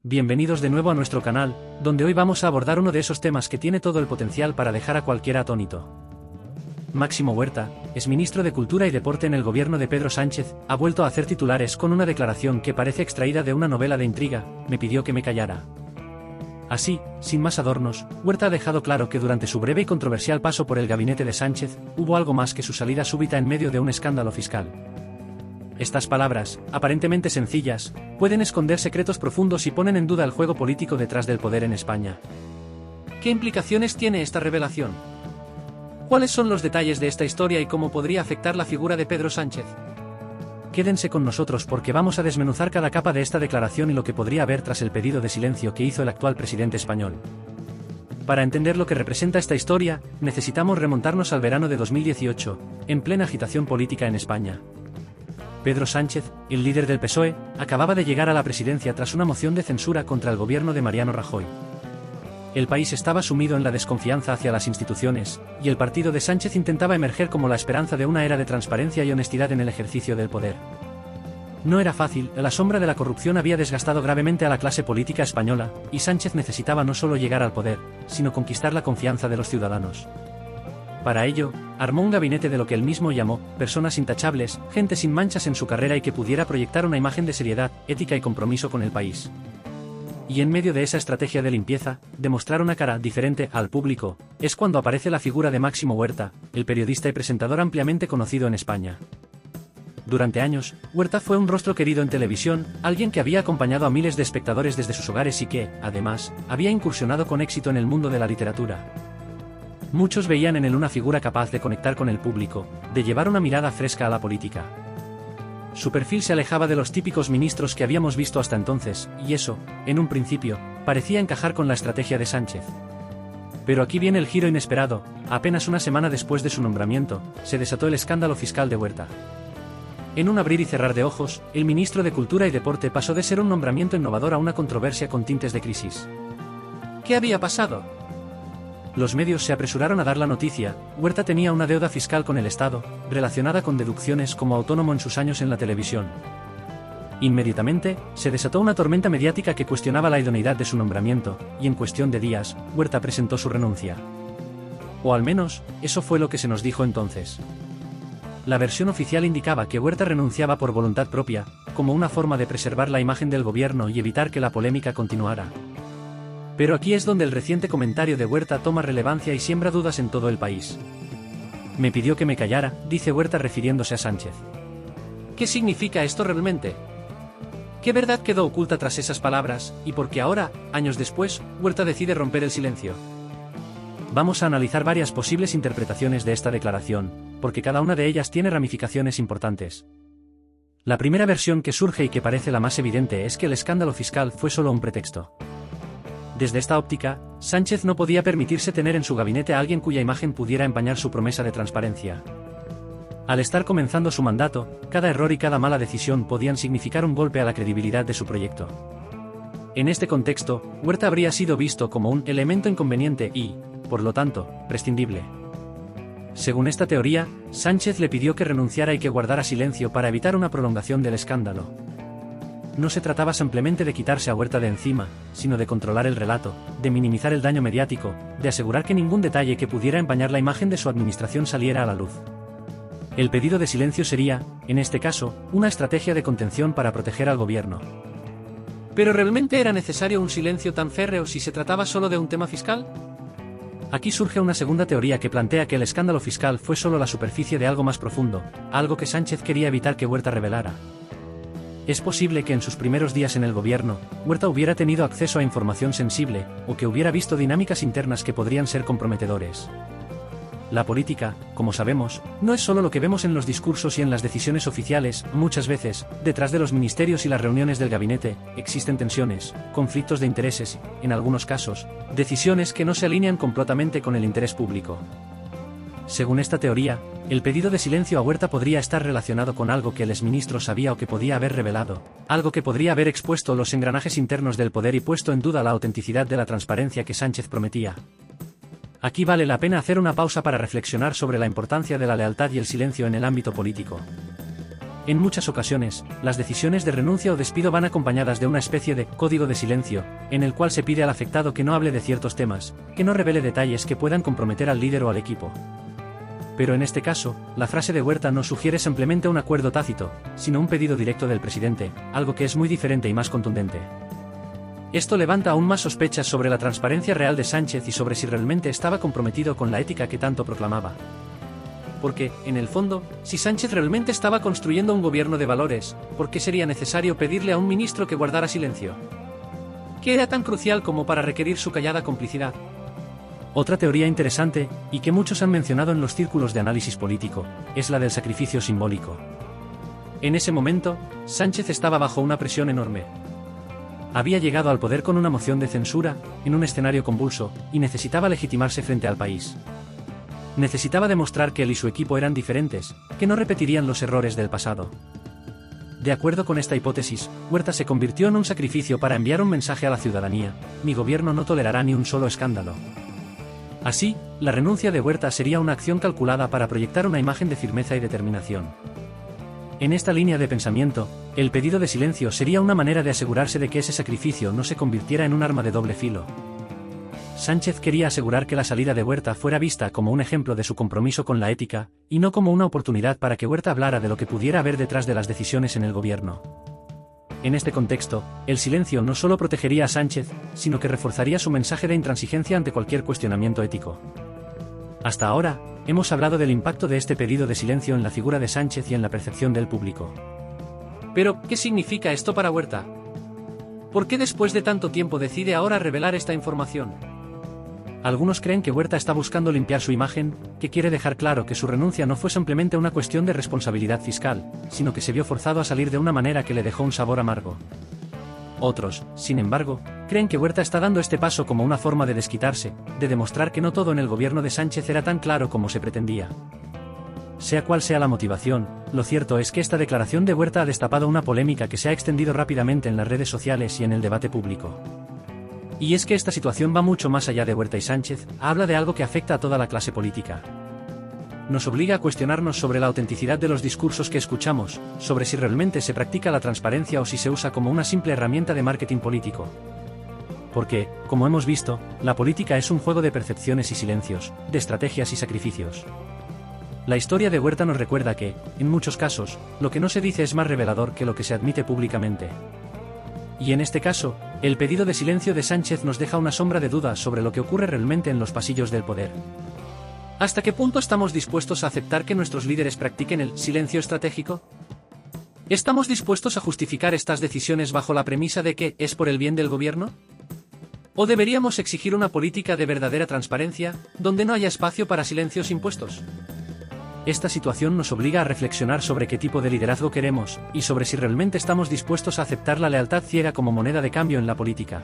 Bienvenidos de nuevo a nuestro canal, donde hoy vamos a abordar uno de esos temas que tiene todo el potencial para dejar a cualquiera atónito. Máximo Huerta, exministro de Cultura y Deporte en el gobierno de Pedro Sánchez, ha vuelto a hacer titulares con una declaración que parece extraída de una novela de intriga: me pidió que me callara. Así, sin más adornos, Huerta ha dejado claro que durante su breve y controversial paso por el gabinete de Sánchez, hubo algo más que su salida súbita en medio de un escándalo fiscal. Estas palabras, aparentemente sencillas, pueden esconder secretos profundos y ponen en duda el juego político detrás del poder en España. ¿Qué implicaciones tiene esta revelación? ¿Cuáles son los detalles de esta historia y cómo podría afectar la figura de Pedro Sánchez? Quédense con nosotros porque vamos a desmenuzar cada capa de esta declaración y lo que podría haber tras el pedido de silencio que hizo el actual presidente español. Para entender lo que representa esta historia, necesitamos remontarnos al verano de 2018, en plena agitación política en España. Pedro Sánchez, el líder del PSOE, acababa de llegar a la presidencia tras una moción de censura contra el gobierno de Mariano Rajoy. El país estaba sumido en la desconfianza hacia las instituciones, y el partido de Sánchez intentaba emerger como la esperanza de una era de transparencia y honestidad en el ejercicio del poder. No era fácil, la sombra de la corrupción había desgastado gravemente a la clase política española, y Sánchez necesitaba no solo llegar al poder, sino conquistar la confianza de los ciudadanos. Para ello, armó un gabinete de lo que él mismo llamó personas intachables, gente sin manchas en su carrera y que pudiera proyectar una imagen de seriedad, ética y compromiso con el país. Y en medio de esa estrategia de limpieza, de mostrar una cara diferente al público, es cuando aparece la figura de Máximo Huerta, el periodista y presentador ampliamente conocido en España. Durante años, Huerta fue un rostro querido en televisión, alguien que había acompañado a miles de espectadores desde sus hogares y que, además, había incursionado con éxito en el mundo de la literatura. Muchos veían en él una figura capaz de conectar con el público, de llevar una mirada fresca a la política. Su perfil se alejaba de los típicos ministros que habíamos visto hasta entonces, y eso, en un principio, parecía encajar con la estrategia de Sánchez. Pero aquí viene el giro inesperado: apenas una semana después de su nombramiento, se desató el escándalo fiscal de Huerta. En un abrir y cerrar de ojos, el ministro de Cultura y Deporte pasó de ser un nombramiento innovador a una controversia con tintes de crisis. ¿Qué había pasado? Los medios se apresuraron a dar la noticia: Huerta tenía una deuda fiscal con el Estado, relacionada con deducciones como autónomo en sus años en la televisión. Inmediatamente, se desató una tormenta mediática que cuestionaba la idoneidad de su nombramiento, y en cuestión de días, Huerta presentó su renuncia. O al menos, eso fue lo que se nos dijo entonces. La versión oficial indicaba que Huerta renunciaba por voluntad propia, como una forma de preservar la imagen del gobierno y evitar que la polémica continuara. Pero aquí es donde el reciente comentario de Huerta toma relevancia y siembra dudas en todo el país. Me pidió que me callara, dice Huerta refiriéndose a Sánchez. ¿Qué significa esto realmente? ¿Qué verdad quedó oculta tras esas palabras, y por qué ahora, años después, Huerta decide romper el silencio? Vamos a analizar varias posibles interpretaciones de esta declaración, porque cada una de ellas tiene ramificaciones importantes. La primera versión que surge y que parece la más evidente es que el escándalo fiscal fue solo un pretexto. Desde esta óptica, Sánchez no podía permitirse tener en su gabinete a alguien cuya imagen pudiera empañar su promesa de transparencia. Al estar comenzando su mandato, cada error y cada mala decisión podían significar un golpe a la credibilidad de su proyecto. En este contexto, Huerta habría sido visto como un elemento inconveniente y, por lo tanto, prescindible. Según esta teoría, Sánchez le pidió que renunciara y que guardara silencio para evitar una prolongación del escándalo. No se trataba simplemente de quitarse a Huerta de encima, sino de controlar el relato, de minimizar el daño mediático, de asegurar que ningún detalle que pudiera empañar la imagen de su administración saliera a la luz. El pedido de silencio sería, en este caso, una estrategia de contención para proteger al gobierno. ¿Pero realmente era necesario un silencio tan férreo si se trataba solo de un tema fiscal? Aquí surge una segunda teoría que plantea que el escándalo fiscal fue solo la superficie de algo más profundo, algo que Sánchez quería evitar que Huerta revelara. Es posible que en sus primeros días en el gobierno, Huerta hubiera tenido acceso a información sensible, o que hubiera visto dinámicas internas que podrían ser comprometedores. La política, como sabemos, no es solo lo que vemos en los discursos y en las decisiones oficiales. Muchas veces, detrás de los ministerios y las reuniones del gabinete, existen tensiones, conflictos de intereses, en algunos casos, decisiones que no se alinean completamente con el interés público. Según esta teoría, el pedido de silencio a Huerta podría estar relacionado con algo que el exministro sabía o que podía haber revelado, algo que podría haber expuesto los engranajes internos del poder y puesto en duda la autenticidad de la transparencia que Sánchez prometía. Aquí vale la pena hacer una pausa para reflexionar sobre la importancia de la lealtad y el silencio en el ámbito político. En muchas ocasiones, las decisiones de renuncia o despido van acompañadas de una especie de código de silencio, en el cual se pide al afectado que no hable de ciertos temas, que no revele detalles que puedan comprometer al líder o al equipo. Pero en este caso, la frase de Huerta no sugiere simplemente un acuerdo tácito, sino un pedido directo del presidente, algo que es muy diferente y más contundente. Esto levanta aún más sospechas sobre la transparencia real de Sánchez y sobre si realmente estaba comprometido con la ética que tanto proclamaba. Porque, en el fondo, si Sánchez realmente estaba construyendo un gobierno de valores, ¿por qué sería necesario pedirle a un ministro que guardara silencio? ¿Qué era tan crucial como para requerir su callada complicidad? Otra teoría interesante, y que muchos han mencionado en los círculos de análisis político, es la del sacrificio simbólico. En ese momento, Sánchez estaba bajo una presión enorme. Había llegado al poder con una moción de censura, en un escenario convulso, y necesitaba legitimarse frente al país. Necesitaba demostrar que él y su equipo eran diferentes, que no repetirían los errores del pasado. De acuerdo con esta hipótesis, Huerta se convirtió en un sacrificio para enviar un mensaje a la ciudadanía: mi gobierno no tolerará ni un solo escándalo. Así, la renuncia de Huerta sería una acción calculada para proyectar una imagen de firmeza y determinación. En esta línea de pensamiento, el pedido de silencio sería una manera de asegurarse de que ese sacrificio no se convirtiera en un arma de doble filo. Sánchez quería asegurar que la salida de Huerta fuera vista como un ejemplo de su compromiso con la ética, y no como una oportunidad para que Huerta hablara de lo que pudiera haber detrás de las decisiones en el gobierno. En este contexto, el silencio no solo protegería a Sánchez, sino que reforzaría su mensaje de intransigencia ante cualquier cuestionamiento ético. Hasta ahora, hemos hablado del impacto de este pedido de silencio en la figura de Sánchez y en la percepción del público. Pero, ¿qué significa esto para Huerta? ¿Por qué después de tanto tiempo decide ahora revelar esta información? Algunos creen que Huerta está buscando limpiar su imagen, que quiere dejar claro que su renuncia no fue simplemente una cuestión de responsabilidad fiscal, sino que se vio forzado a salir de una manera que le dejó un sabor amargo. Otros, sin embargo, creen que Huerta está dando este paso como una forma de desquitarse, de demostrar que no todo en el gobierno de Sánchez era tan claro como se pretendía. Sea cual sea la motivación, lo cierto es que esta declaración de Huerta ha destapado una polémica que se ha extendido rápidamente en las redes sociales y en el debate público. Y es que esta situación va mucho más allá de Huerta y Sánchez, habla de algo que afecta a toda la clase política. Nos obliga a cuestionarnos sobre la autenticidad de los discursos que escuchamos, sobre si realmente se practica la transparencia o si se usa como una simple herramienta de marketing político. Porque, como hemos visto, la política es un juego de percepciones y silencios, de estrategias y sacrificios. La historia de Huerta nos recuerda que, en muchos casos, lo que no se dice es más revelador que lo que se admite públicamente. Y en este caso, el pedido de silencio de Sánchez nos deja una sombra de dudas sobre lo que ocurre realmente en los pasillos del poder. ¿Hasta qué punto estamos dispuestos a aceptar que nuestros líderes practiquen el silencio estratégico? ¿Estamos dispuestos a justificar estas decisiones bajo la premisa de que es por el bien del gobierno? ¿O deberíamos exigir una política de verdadera transparencia, donde no haya espacio para silencios impuestos? Esta situación nos obliga a reflexionar sobre qué tipo de liderazgo queremos, y sobre si realmente estamos dispuestos a aceptar la lealtad ciega como moneda de cambio en la política.